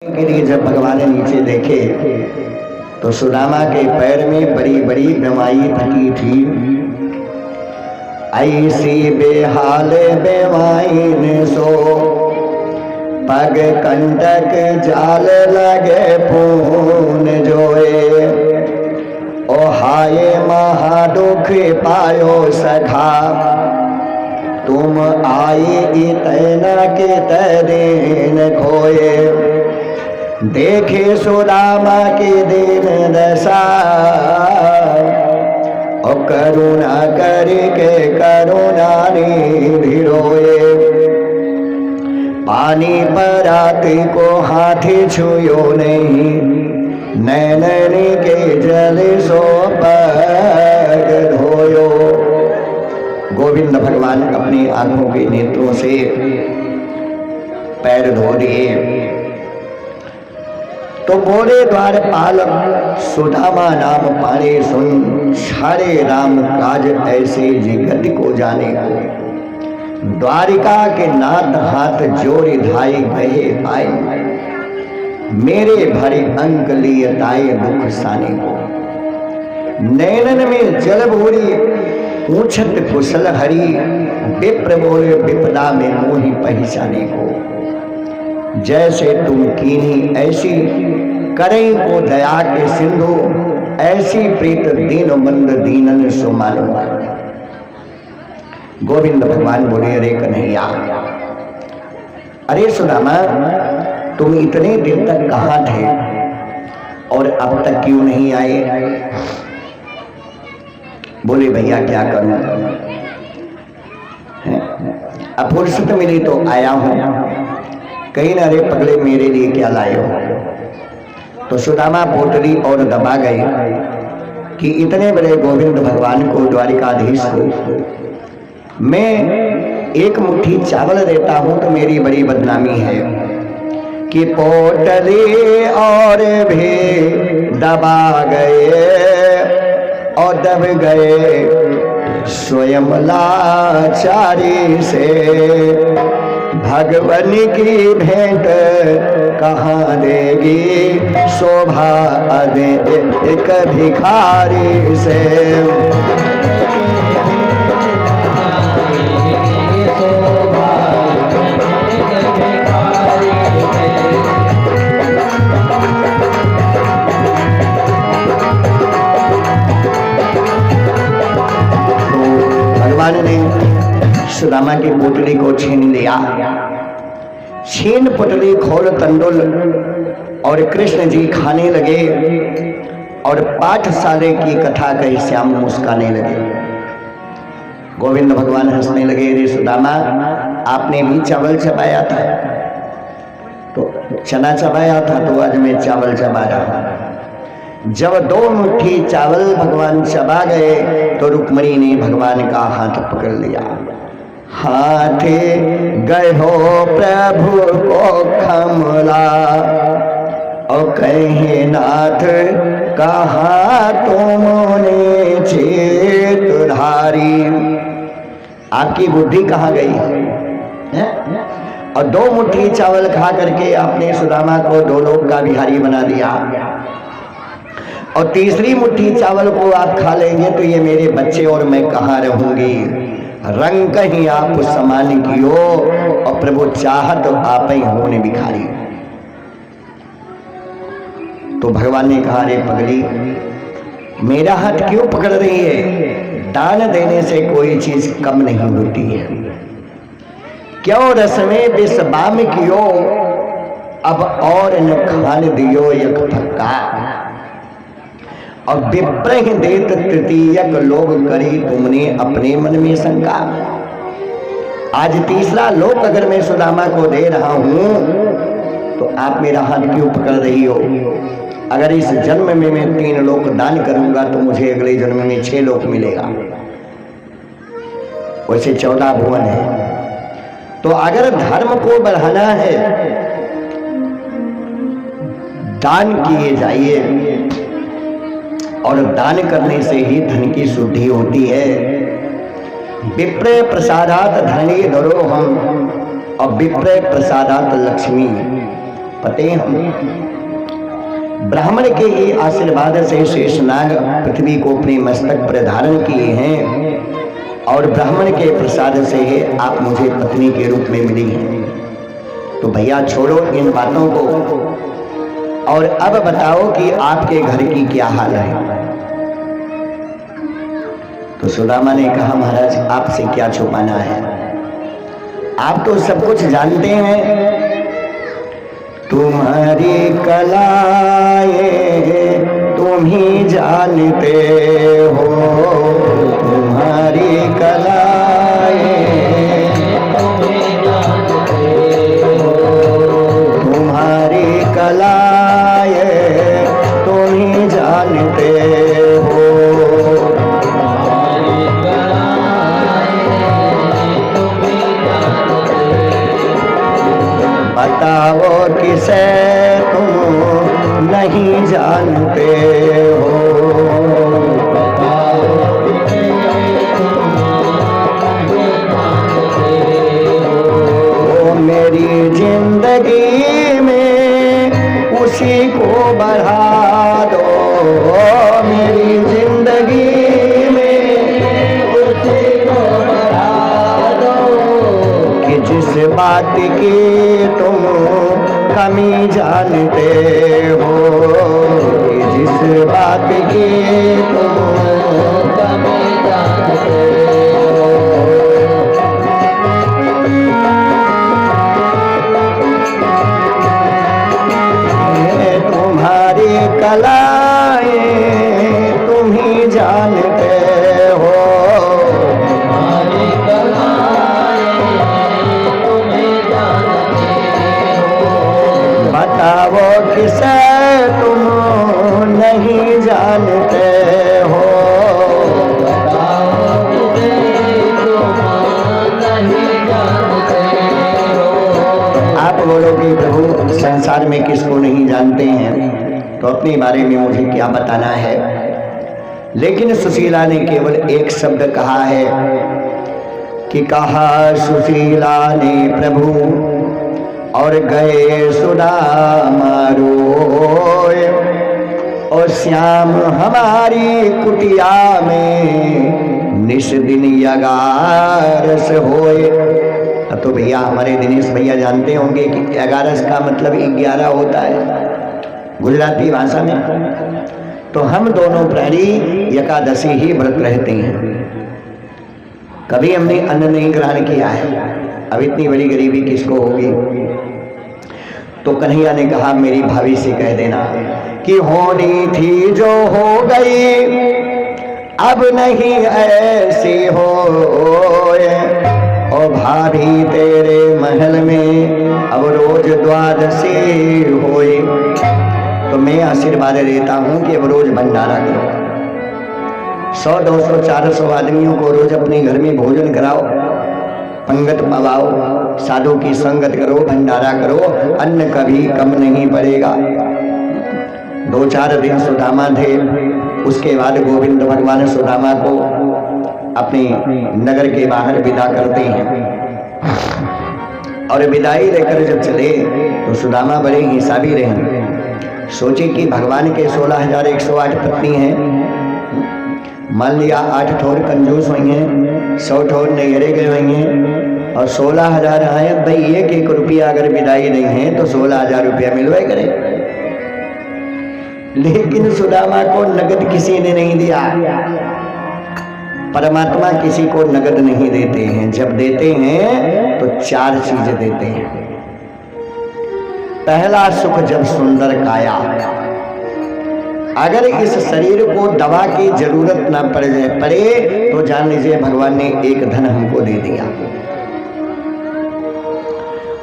के लिए जब भगवान ने नीचे देखे तो सुदामा के पैर में बड़ी बड़ी बीमारी थकी थी। ऐसी बेहाल बेमाई ने सो पग कंटक जाल लगे पून जोए। ओ हाय महा दुख पायो सखा तुम आई इतना के तरीन खोए। देखे सुदामा की दीन दशा और करुणा करके करुणा निधि रोए। पानी पर आती को हाथी छुयो नहीं नैनन के जल सो पग धोयो। गोविंद भगवान अपनी आंखों के नेत्रों से पैर धो दिए तो बोले द्वारपाल सुदामा नाम पाने सुन सारे राम काज ऐसे जगत को जाने को। द्वारिका के नाथ हाथ जोड़े धाये गए आए मेरे भरे अंक लिए ताए दुख साने को। नैनन में जल भूरी पूछत कुशल हरि विप्र बोले विपदा में मोहि पहचाने को। जैसे तुम कीनी ऐसी करें को दया के सिंधु ऐसी प्रीत दीन मंद दीनन सो मानो। गोविंद भगवान बोले अरे कन्हैया अरे सुदामा तुम इतने दिन तक कहाँ थे और अब तक क्यों नहीं आए। बोले भैया क्या करूं अब फुर्सत मिली तो आया हूं। कहीं ना रे पगले मेरे लिए क्या लाए हो। तो सुदामा पोटली और दबा गई कि इतने बड़े गोविंद भगवान को द्वारिकाधीश को मैं एक मुट्ठी चावल देता हूं तो मेरी बड़ी बदनामी है कि पोटली और भी दबा गए और दब गए स्वयं लाचारी से। भगवान की भेंट कहाँ देगी शोभा अदे एक भिखारी से। भगवान ने सुदामा की पोटली को छीन लिया। छीन पोटली खोल तंडुल और कृष्ण जी खाने लगे और पाठशाले की कथा कही श्याम मुस्काने लगे। गोविंद भगवान हंसने लगे रे सुदामा आपने भी चावल चबाया था तो चना चबाया था तो आज मैं चावल चबा रहा हूं। जब दो मुट्ठी चावल भगवान चबा गए तो रुक्मणी ने भगवान का हाथ पकड़ लिया। हाथ गए हो प्रभु को कमला और कहे नाथ कहा तुमने चेत धारी। आपकी बुद्धि कहाँ गई है? और दो मुट्ठी चावल खा करके आपने सुदामा को दो लोग का बिहारी बना दिया और तीसरी मुट्ठी चावल को आप खा लेंगे तो ये मेरे बच्चे और मैं कहाँ रहूंगी। रंग कहीं आप समान कियो और प्रभु चाहत आप ही होने भिखारी। तो भगवान ने कहा रे पगली मेरा हाथ क्यों पकड़ रही है। दान देने से कोई चीज कम नहीं होती है। क्यों रस में विषबाम कियो अब और न खान दियो एक फक्का। और विप्रह देत तृतीयक लोग करी तुमने अपने मन में शंका। आज तीसरा लोक अगर मैं सुदामा को दे रहा हूं तो आप मेरा हाथ क्यों पकड़ रही हो। अगर इस जन्म में मैं 3 लोक दान करूंगा तो मुझे अगले जन्म में 6 लोक मिलेगा। वैसे 14 भुवन है। तो अगर धर्म को बढ़ाना है दान किए जाइए और दान करने से ही धन की शुद्धि होती है। विप्र प्रसादात धने धरो हम और विप्र प्रसादात लक्ष्मी। पते हम। ब्राह्मण के ही आशीर्वाद से शेषनाग पृथ्वी को अपने मस्तक पर धारण किए हैं और ब्राह्मण के प्रसाद से ही आप मुझे पत्नी के रूप में मिली हैं। तो भैया छोड़ो इन बातों को और अब बताओ कि आपके घर की क्या हाल है। तो सुदामा ने कहा महाराज आपसे क्या छुपाना है, आप तो सब कुछ जानते हैं। तुम्हारी कलाएं तुम ही जानते हो, तुम्हारी कलाएं तुम ही जानते हो, तुम्हारी कलाएं तुम ही जानते हो, बताओ किसे तुम नहीं जानते हो, ओ मेरी जिंदगी में उसी को बढ़ा दो, मेरी जिंदगी में उसी को बढ़ा दो, कि जिस बात की तुम कमी जानते हो, कि जिस बात की तुम कमी जानते हो। तुम्हारी कलाएं तुम ही जानते हो, तुम्हारी कलाएं तुम ही जानते हो, बताओ किसे तुम नहीं जानते हो, बताओ किसे तुम नहीं जानते हो। आप बोलोगे प्रभु संसार में किसको नहीं जानते हैं, तो अपने बारे में मुझे क्या बताना है। लेकिन सुशीला ने केवल एक शब्द कहा है कि कहा सुशीला ने प्रभु और गए सुदामा रोए, और श्याम हमारी कुटिया में निश दिन यगारस होए। अब तो भैया हमारे दिनेश भैया जानते होंगे कि 11 का मतलब 11 होता है गुजराती भाषा में। तो हम दोनों प्राणी एकादशी ही व्रत रहते हैं, कभी हमने अन्न नहीं ग्रहण किया है। अब इतनी बड़ी गरीबी किसको होगी। तो कन्हैया ने कहा मेरी भाभी से कह देना कि होनी थी जो हो गई, अब नहीं ऐसी हो, ओ भाभी तेरे महल में अब रोज द्वादशी होए। तो मैं आशीर्वाद देता हूं कि अब रोज भंडारा करो, 100, 200, 400 आदमियों को रोज अपने घर में भोजन कराओ, पंगत पवाओ, साधु की संगत करो, भंडारा करो, अन्न कभी कम नहीं पड़ेगा। 2-4 दिन सुदामा थे, उसके बाद गोविंद भगवान सुदामा को अपने नगर के बाहर विदा करते हैं। और विदाई लेकर जब चले तो सुदामा बड़े हिसाबी रहे। सोचे कि भगवान के 16,108 पत्नी हैं, मान लिया 8 ठोर कंजूस हुई हैं, 100 ठोर नैहरे गए हुई हैं, और 16,000 आए। भाई 1-1 रुपया अगर विदाई नहीं है तो 16,000 रुपया मिलवाए करे। लेकिन सुदामा को नगद किसी ने नहीं दिया। परमात्मा किसी को नगद नहीं देते हैं, जब देते हैं तो 4 चीजें देते हैं। पहला सुख जब सुंदर काया, अगर इस शरीर को दवा की जरूरत ना पड़े तो जान लीजिए भगवान ने एक धन हमको दे दिया।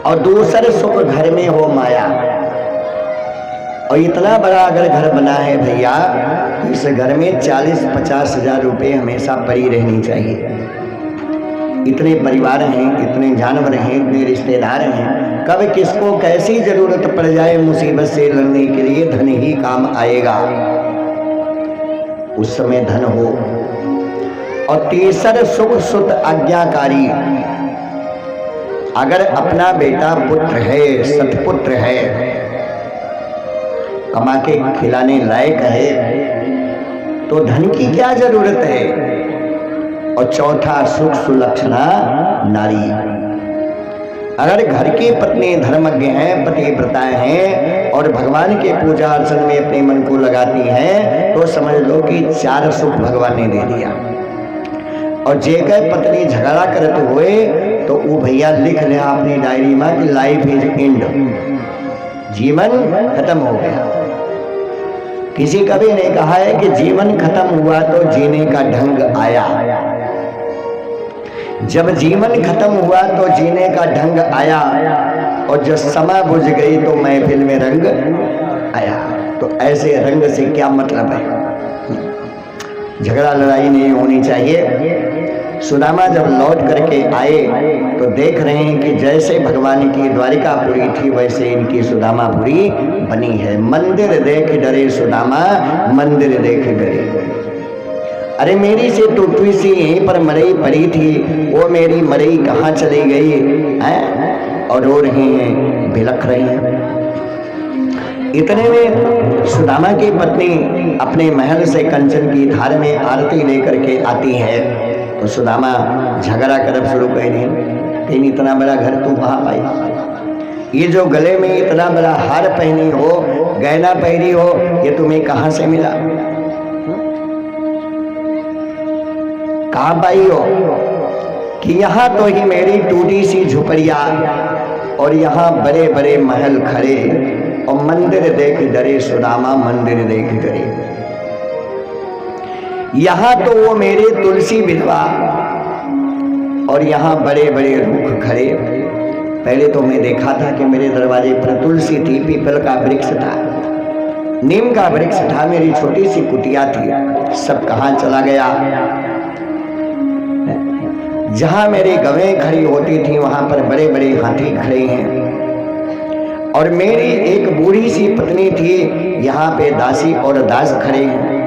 और दूसरे सुख घर में हो माया, और इतना बड़ा अगर घर बना है भैया तो इस घर में 40-50 हजार रुपये हमेशा पड़ी रहनी चाहिए। इतने परिवार हैं, इतने जानवर हैं, इतने रिश्तेदार हैं, कब किसको कैसी जरूरत पड़ जाए मुसीबत से लड़ने के लिए धन ही काम आएगा, उस समय धन हो। और तीसर सुख सुत आज्ञाकारी, अगर अपना बेटा पुत्र है, सतपुत्र है, कमा के खिलाने लायक है तो धन की क्या जरूरत है। और चौथा सुख सुलक्षणा नारी। अगर घर की पत्नी धर्मज्ञ हैं, पतिव्रता हैं और भगवान के पूजा अर्चन में अपने मन को लगाती हैं तो समझ लो कि 4 सुख भगवान ने दे दिया। और जेकर पत्नी झगड़ा करते हुए तो वो भैया लिख ले अपनी डायरी में कि लाइफ इज एंड, जीवन खत्म हो गया। किसी कवि ने कहा है कि जीवन खत्म हुआ तो जीने का ढंग आया। जब जीवन खत्म हुआ तो जीने का ढंग आया और जब समय बुझ गई तो महफिल में रंग आया। तो ऐसे रंग से क्या मतलब है। झगड़ा लड़ाई नहीं होनी चाहिए। सुदामा जब लौट करके आए तो देख रहे हैं कि जैसे भगवान की द्वारिकापुरी थी वैसे इनकी सुदामापुरी बनी है। मंदिर देख डरे सुदामा, मंदिर देख डरे। अरे मेरी से टूटी सी यहीं पर मरई पड़ी थी, वो मेरी मरई कहाँ चली गई है। और रो रहे हैं, बिलख रहे हैं। इतने में सुदामा की पत्नी अपने महल से कंचन की धार में आरती लेकर के आती है। तो सुदामा झगड़ा करब शुरू कर दी, कहीं इतना बड़ा घर तू कहाँ पाई, ये जो गले में इतना बड़ा हार पहनी हो, गहना पहनी हो, ये तुम्हें कहाँ से मिला, कहाँ पाई हो। कि यहाँ तो ही मेरी टूटी सी झुपड़िया और यहाँ बड़े बड़े महल खड़े और मंदिर देख डरे सुदामा, मंदिर देख डरे। यहाँ तो वो मेरे तुलसी विधवा और यहाँ बड़े बड़े रुख खड़े। पहले तो मैं देखा था कि मेरे दरवाजे पर तुलसी थी, पीपल का वृक्ष था, नीम का वृक्ष था, मेरी छोटी सी कुटिया थी। सब कहाँ चला गया। जहां मेरी गवें खड़ी होती थी वहां पर बड़े बड़े हाथी खड़े हैं। और मेरी एक बूढ़ी सी पत्नी थी, यहाँ पे दासी और दास खड़े हैं।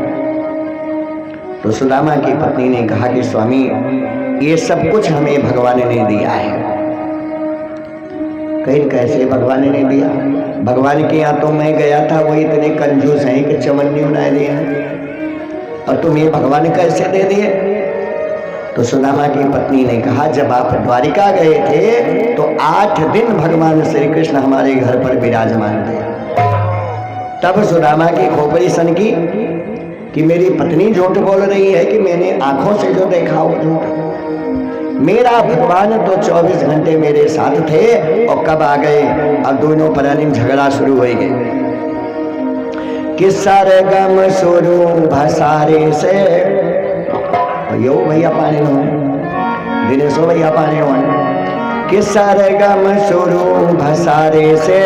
तो सुदामा की पत्नी ने कहा कि स्वामी ये सब कुछ हमें भगवान ने दिया है। कहीं कैसे भगवान ने दिया। भगवान के यहाँ तो मैं गया था, वो इतने कंजूस हैं कि चमन्नी बना दिए और तुम ये भगवान कैसे दे दिए। तो सुदामा की पत्नी ने कहा जब आप द्वारिका गए थे तो 8 दिन भगवान श्री कृष्ण हमारे घर पर विराजमान थे। तब सुदामा की खोपड़ी सनकी कि मेरी पत्नी झूठ बोल रही है कि मैंने आंखों से जो देखा वो झूठ। मेरा भगवान तो 24 घंटे मेरे साथ थे और कब आ गए। अब दोनों प्राणी झगड़ा शुरू हो गए कि सरगम शुरू भसारे से यो भैया पानी हो, दिनेशो भैया पानी हो। कि सरगम शुरू भसारे से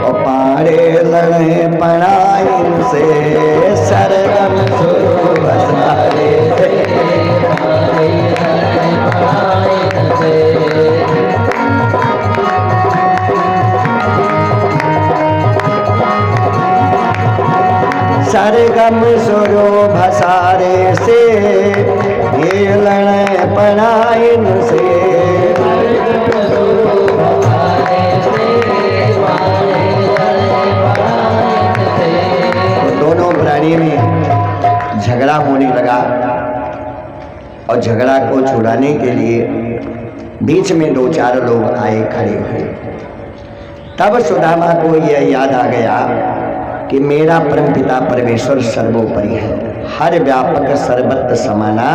और पारे लड़े पढ़ाई से। सरगम शुरू भसारे से सरगम शुरू भसारे से ये लड़े पढ़ाइन से। तो दोनों प्राणी में झगड़ा होने लगा और झगड़ा को छुड़ाने के लिए बीच में 2-4 लोग आए खड़े हुए। तब सुदामा को यह याद आ गया कि मेरा परमपिता परमेश्वर सर्वोपरि है, हर व्यापक सर्वत्र समाना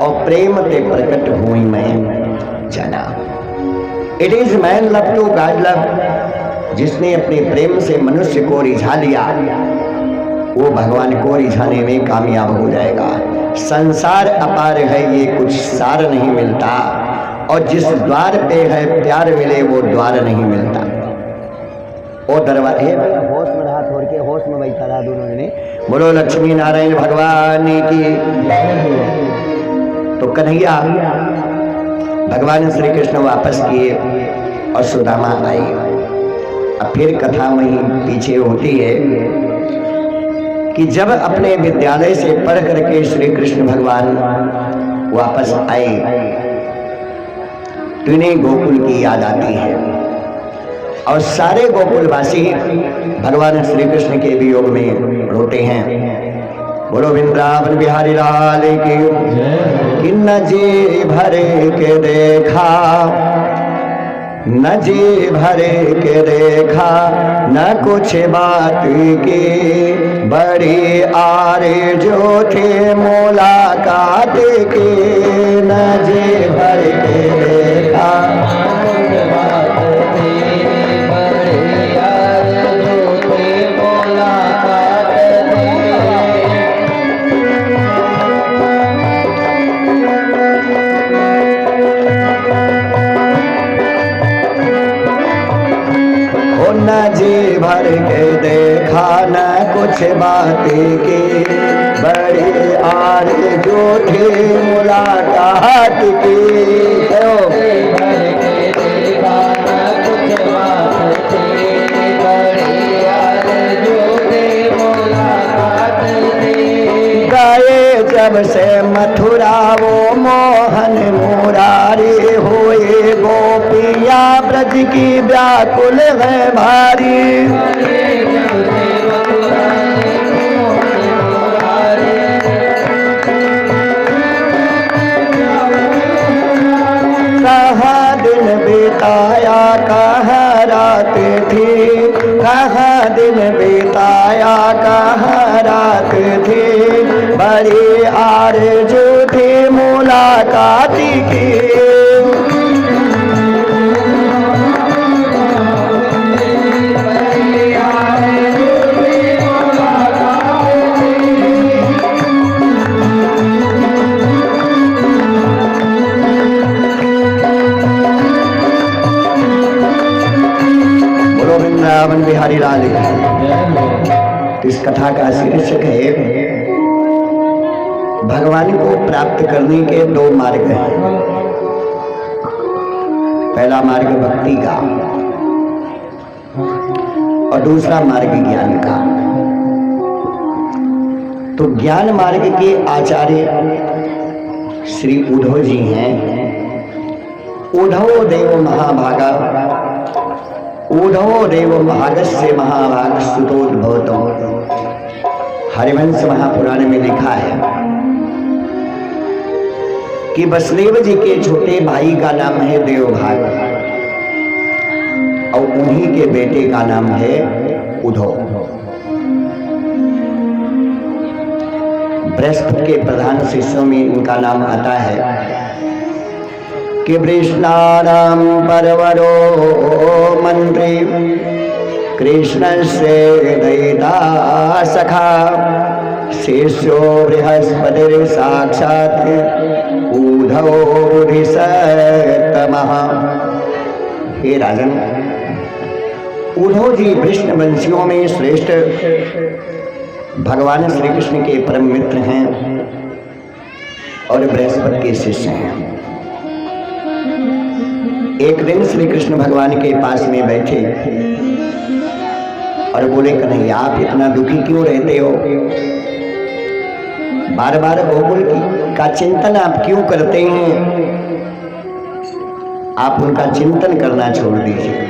और प्रेम ते प्रकट हुई मैं जाना। It is man love to God love. जिसने अपने प्रेम से मनुष्य को रिझा लिया वो भगवान को रिझाने में कामयाब हो जाएगा। संसार अपार है ये कुछ सार नहीं मिलता और जिस द्वार पे है प्यार मिले वो द्वार नहीं मिलता। वो दरवाजे होश में रहा, छोड़ के होश में बैठा रहा दोनों ने। बोलो लक्ष्मी नारायण भगवान की। तो कन्हैया भगवान श्री कृष्ण वापस किए और सुदामा आई। अब फिर कथा वहीं पीछे होती है कि जब अपने विद्यालय से पढ़ करके श्री कृष्ण भगवान वापस आए तो इन्हें गोकुल की याद आती है। और सारे गोकुलवासी भगवान श्री कृष्ण के वियोग में रोते हैं। बोलो वृंदावन बिहारी लाल की। न जी भरे के देखा, न जी भरे के देखा, न कुछ बात की, बड़ी आरे जो थे मुलाकात की। न जी भर के देखा, न जी भर के देखा, न कुछ बातें की, बड़ी आरज़ू थी मुलाकात की। गए जब से मथुरा वो मोहन मुरारी हुए, गोपिया ब्रज की व्याकुल है भारी। कहाँ दिन बिताया कहाँ रात थी, कहाँ दिन बिताया कहाँ रात थी, बड़ी आरज़ू थी मुलाकात की। वृंदावन बिहारी लाल की। इस कथा का शीर्षक है भगवान को प्राप्त करने के दो मार्ग हैं। पहला मार्ग भक्ति का और दूसरा मार्ग ज्ञान का। तो ज्ञान मार्ग के आचार्य श्री उद्धव जी हैं। उद्धव देव महाभागा, उद्धव देव महागस्य महाभाग सुतोद्भवतम। हरिवंश महापुराण में लिखा है कि वसुदेव जी के छोटे भाई का नाम है देवभाग और उन्हीं के बेटे का नाम है उद्धव। बृहस्पति के प्रधान शिष्यों में इनका नाम आता है कि वृष्णानाम परवरो मंत्री, कृष्ण से दयिता सखा, शिष्यो बृहस्पति साक्षात उद्धव सतमः। हे राजन, उद्धव जी विष्णु वंशियों में श्रेष्ठ भगवान श्री कृष्ण के परम मित्र हैं और बृहस्पति के शिष्य हैं। एक दिन श्री कृष्ण भगवान के पास में बैठे और बोले, कन्हैया आप इतना दुखी क्यों रहते हो? बार बार गोकुल का चिंतन आप क्यों करते हैं? आप उनका चिंतन करना छोड़ दीजिए।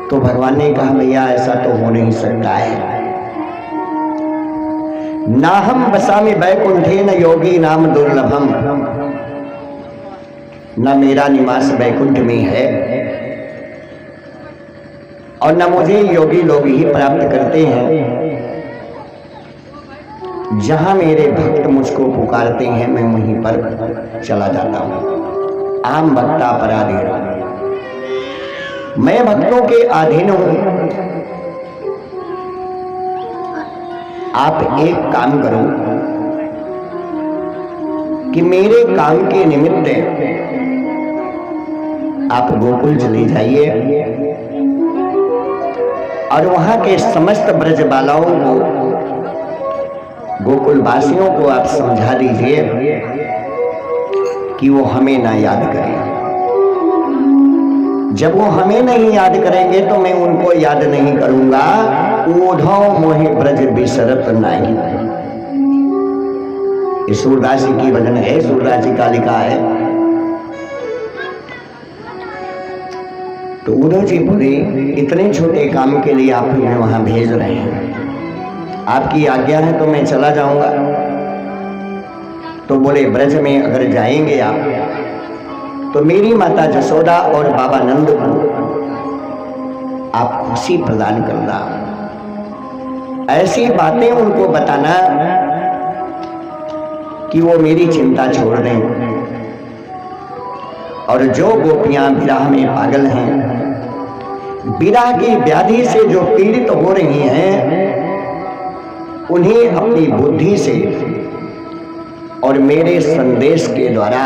तो भगवान ने कहा, भैया ऐसा तो हो नहीं सकता है। ना हम बसामि वैकुंठे न योगी नाम दुर्लभम। न मेरा निवास वैकुंठ में है और न मुझे योगी लोग ही प्राप्त करते हैं। जहां मेरे भक्त मुझको पुकारते हैं मैं वहीं पर चला जाता हूं। आम भक्ता पराधीन, मैं भक्तों के अधीन हूं। आप एक काम करो कि मेरे काम के निमित्त आप गोकुल चले जाइए और वहां के समस्त ब्रज बालाओं को, गोकुल वासियों को आप समझा दीजिए कि वो हमें ना याद करें। जब वो हमें नहीं याद करेंगे तो मैं उनको याद नहीं करूंगा। उद्धव मोहि ब्रज बिसरत नाही। सूरदास जी की भजन है, सूरदास जी का लिखा है तो उद्धव जी बोले, इतने छोटे काम के लिए आप हमें वहां भेज रहे हैं, आपकी आज्ञा है तो मैं चला जाऊंगा। तो बोले, ब्रज में अगर जाएंगे आप तो मेरी माता जसोदा और बाबा नंद को आप खुशी प्रदान करना, ऐसी बातें उनको बताना कि वो मेरी चिंता छोड़ दें। और जो गोपियां विरह में पागल हैं, विरह की व्याधि से जो पीड़ित हो रही हैं, उन्हें अपनी बुद्धि से और मेरे संदेश के द्वारा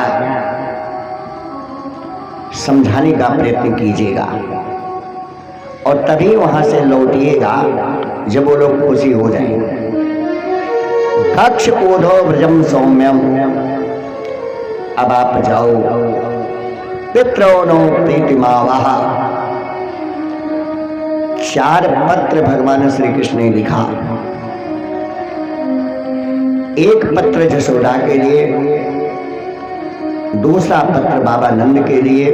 समझाने का प्रयत्न कीजिएगा और तभी वहां से लौटिएगा जब वो लोग खुशी हो जाएंगे। कक्ष ओधो व्रजम सौम्यम, अब आप जाओ। पित्रोनो प्रीतिमावह, 4 पत्र भगवान श्री कृष्ण ने लिखा। एक पत्र जसोदा के लिए, दूसरा पत्र बाबा नंद के लिए,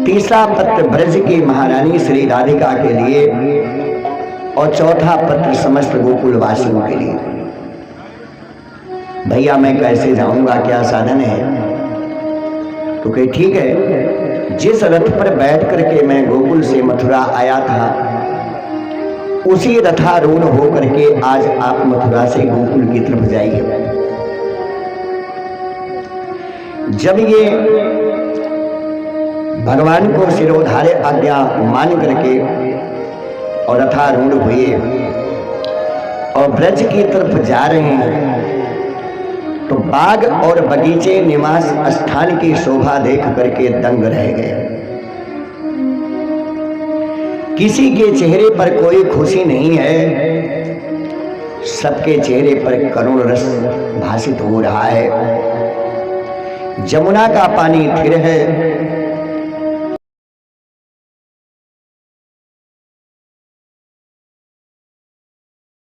तीसरा पत्र ब्रज की महारानी श्री राधिका के लिए और चौथा पत्र समस्त गोकुल वासियों के लिए। भैया मैं कैसे जाऊंगा, क्या साधन है? तो कहे ठीक है, जिस रथ पर बैठ करके मैं गोकुल से मथुरा आया था उसी रथारूढ़ होकर के आज आप मथुरा से गोकुल की तरफ जाइए। जब ये भगवान को सिरोधार्य आज्ञा मान करके और रथारूढ़ हुए और ब्रज की तरफ जा रहे हैं तो बाग और बगीचे निवास स्थान की शोभा देख करके दंग रह गए। किसी के चेहरे पर कोई खुशी नहीं है, सबके चेहरे पर करुण रस भासित हो रहा है। जमुना का पानी स्थिर है,